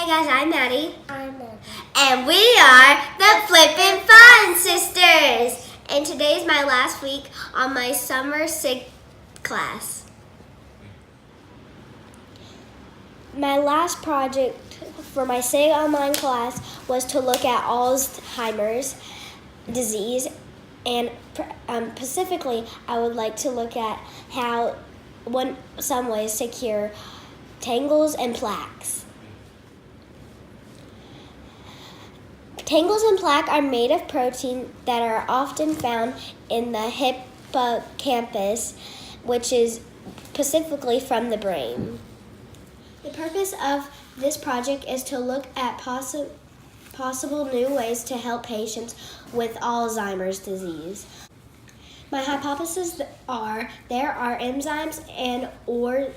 Hey guys, I'm Maddie. I'm Maddie. And we are the Flippin' Fun Sisters. And today's my last week on my summer SIG class. My last project for my SIG online class was to look at Alzheimer's disease, and specifically I would like to look at how some ways to cure tangles and plaques. Tangles and plaque are made of protein that are often found in the hippocampus, which is specifically from the brain. The purpose of this project is to look at possible new ways to help patients with Alzheimer's disease. My hypotheses are there are enzymes and or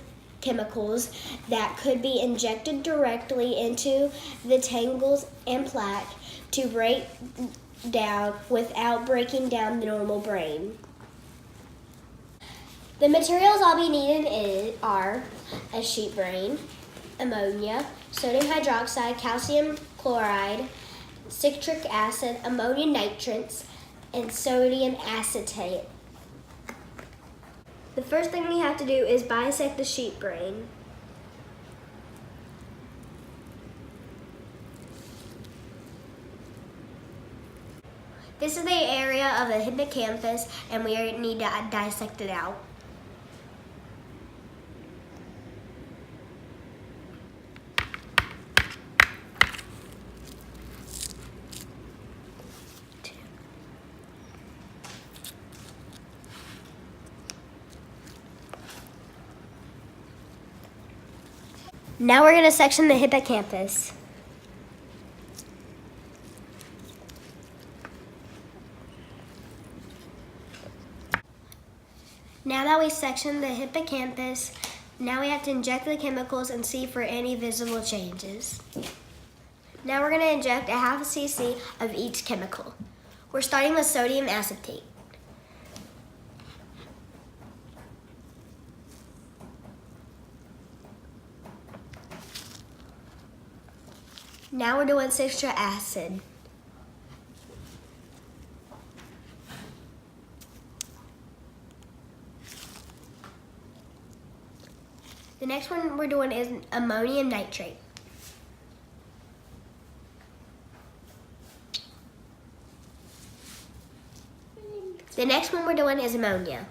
chemicals that could be injected directly into the tangles and plaque to break down without breaking down the normal brain. The materials I'll be needing are a sheet brain, ammonia, sodium hydroxide, calcium chloride, citric acid, ammonium nitrates, and sodium acetate. The first thing we have to do is bisect the sheet brain. This is the area of the hippocampus, and we need to dissect it out. Now we're going to section the hippocampus. Now that we section the hippocampus, now we have to inject the chemicals and see for any visible changes. Now we're going to inject a half cc of each chemical. We're starting with sodium acetate. Now we're doing citric acid. The next one we're doing is ammonium nitrate. The next one we're doing is ammonia.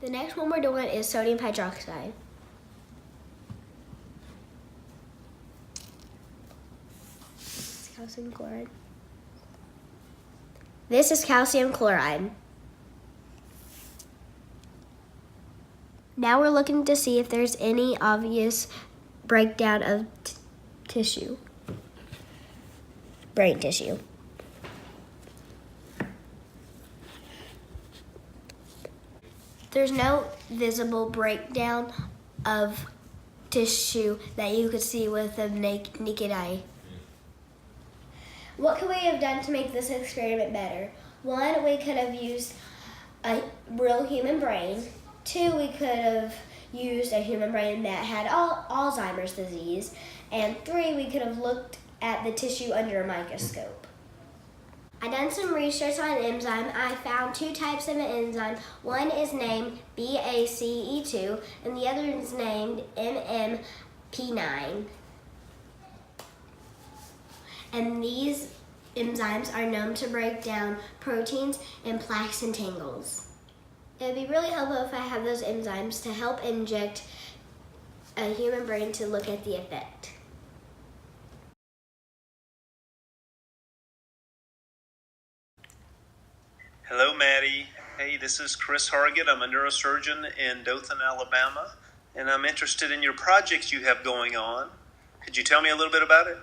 The next one we're doing is sodium hydroxide. Calcium chloride. This is calcium chloride. Now we're looking to see if there's any obvious breakdown of tissue, brain tissue. There's no visible breakdown of tissue that you could see with a naked eye. What could we have done to make this experiment better? 1, we could have used a real human brain. 2, we could have used a human brain that had Alzheimer's disease. And 3, we could have looked at the tissue under a microscope. I done some research on enzyme. I found 2 types of an enzyme. One is named BACE2 and the other is named MMP9. And these enzymes are known to break down proteins and plaques and tangles. It would be really helpful if I have those enzymes to help inject a human brain to look at the effect. Hello, Maddie. Hey, this is Chris Horrigan. I'm a neurosurgeon in Dothan, Alabama, and I'm interested in your projects you have going on. Could you tell me a little bit about it?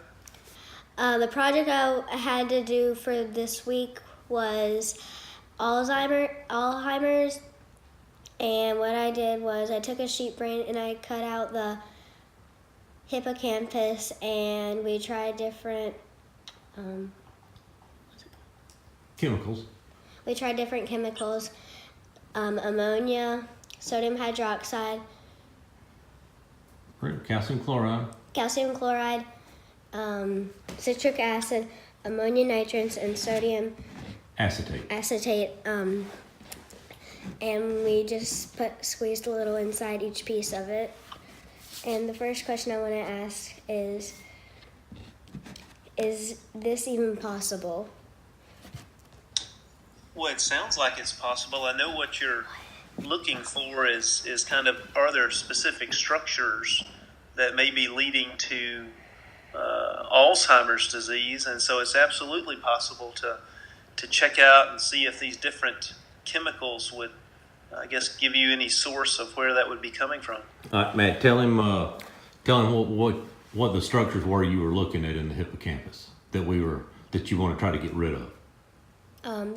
The project I had to do for this week was Alzheimer's, and what I did was I took a sheet brain and I cut out the hippocampus, and we tried different chemicals. We tried different chemicals, ammonia, sodium hydroxide, calcium chloride, calcium chloride, citric acid, ammonia nitrate, and sodium acetate. And we just squeezed a little inside each piece of it. And the first question I want to ask is this even possible? Well, it sounds like it's possible. I know what you're looking for is kind of, are there specific structures that may be leading to Alzheimer's disease? And so it's absolutely possible to check out and see if these different chemicals would, I guess, give you any source of where that would be coming from. Matt, tell him what the structures were you were looking at in the hippocampus that you want to try to get rid of.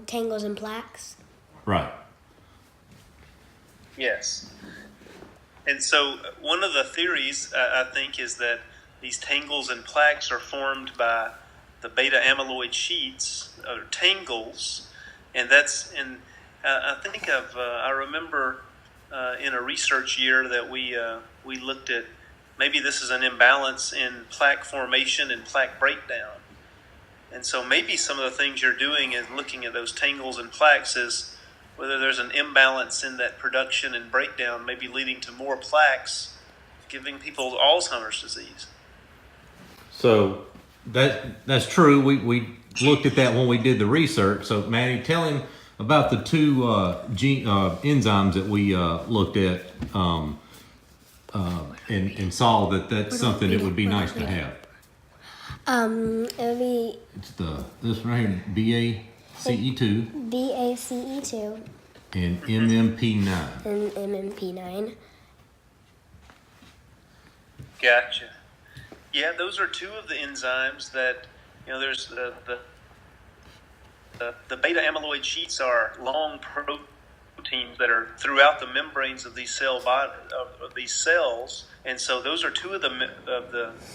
Tangles and plaques. Right. Yes. And so one of the theories, I think, is that these tangles and plaques are formed by the beta amyloid sheets, or tangles, and that's in. I remember in a research year that we looked at, maybe this is an imbalance in plaque formation and plaque breakdown. And so maybe some of the things you're doing is looking at those tangles and plaques is whether there's an imbalance in that production and breakdown, maybe leading to more plaques, giving people Alzheimer's disease. So that's true. We looked at that when we did the research. So Maddie, tell him about the two enzymes that we looked at and saw that that's something that would be nice to have. It would be. It's this right here, BACE2. BACE2. And MMP9. And MMP9. Gotcha. Yeah, those are two of the enzymes that, there's the beta amyloid sheets are long proteins that are throughout the membranes of these cells, and so those are two of the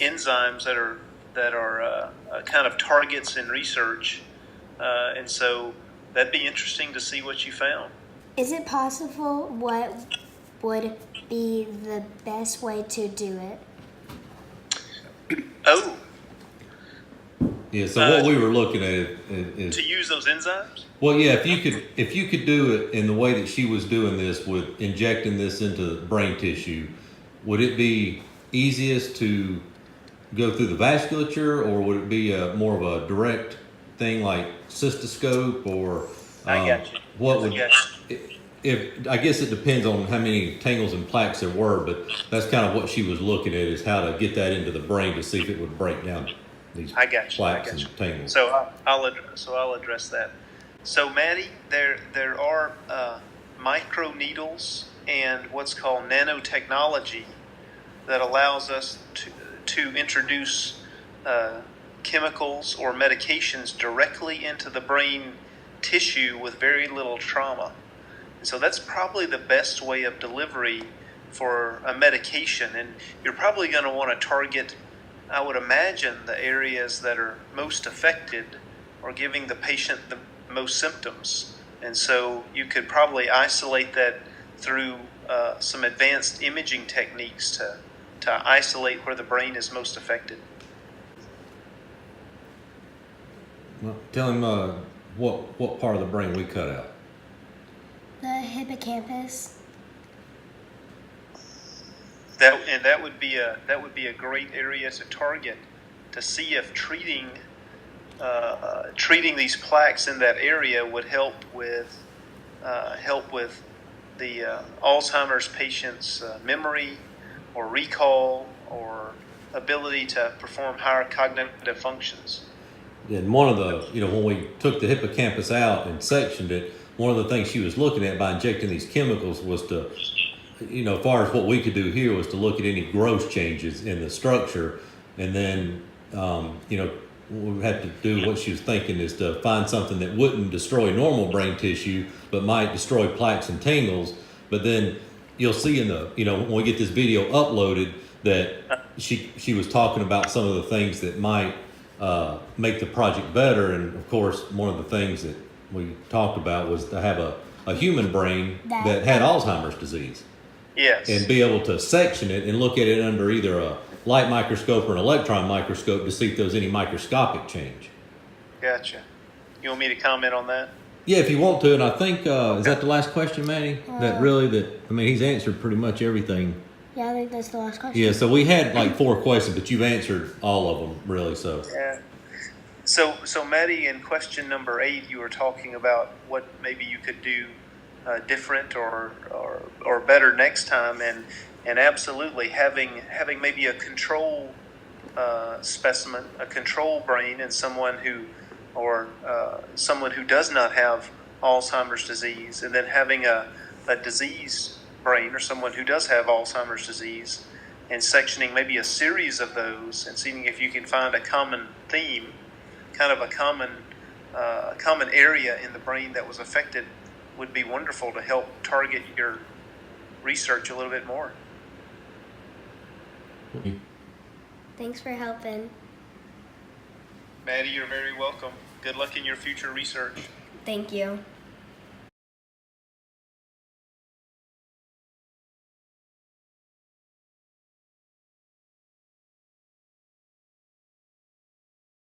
enzymes that are kind of targets in research, and so that'd be interesting to see what you found. Is it possible? What would be the best way to do it? Oh. Yeah, so what we were looking at is to use those enzymes? Well, yeah, if you could do it in the way that she was doing this with injecting this into brain tissue, would it be easiest to go through the vasculature, or would it be more of a direct thing like cystoscope, or I got you. What would if I guess it depends on how many tangles and plaques there were, but that's kind of what she was looking at, is how to get that into the brain to see if it would break down these plaques and tangles. So I'll address that. So Maddie, there are micro needles and what's called nanotechnology that allows us to introduce chemicals or medications directly into the brain tissue with very little trauma. And so that's probably the best way of delivery for a medication. And you're probably going to want to target, I would imagine, the areas that are most affected or giving the patient the most symptoms. And so you could probably isolate that through some advanced imaging techniques to isolate where the brain is most affected. Well, tell him what part of the brain we cut out. The hippocampus. That would be a great area to target to see if treating these plaques in that area would help with the Alzheimer's patient's memory or recall or ability to perform higher cognitive functions. And one of the, when we took the hippocampus out and sectioned it, one of the things she was looking at by injecting these chemicals was to, as far as what we could do here was to look at any gross changes in the structure. And then, we had to do what she was thinking is to find something that wouldn't destroy normal brain tissue, but might destroy plaques and tangles. But then you'll see in the, when we get this video uploaded, that she was talking about some of the things that might make the project better. And of course, one of the things that we talked about was to have a human brain that had Alzheimer's disease. Yes. and be able to section it and look at it under either a light microscope or an electron microscope to see if there's any microscopic change. Gotcha. You want me to comment on that? Yeah, if you want to, and I think, is that the last question, Manny? He's answered pretty much everything. Yeah, I think that's the last question. Yeah, so we had like 4 questions, but you've answered all of them, really, so. Yeah. So Maddie, in question number 8, you were talking about what maybe you could do different or better next time, and absolutely having maybe a control specimen, a control brain in someone who does not have Alzheimer's disease, and then having a diseased brain or someone who does have Alzheimer's disease, and sectioning maybe a series of those and seeing if you can find a common theme, kind of a common area in the brain that was affected, would be wonderful to help target your research a little bit more. Thanks for helping. Maddie, you're very welcome. Good luck in your future research. Thank you.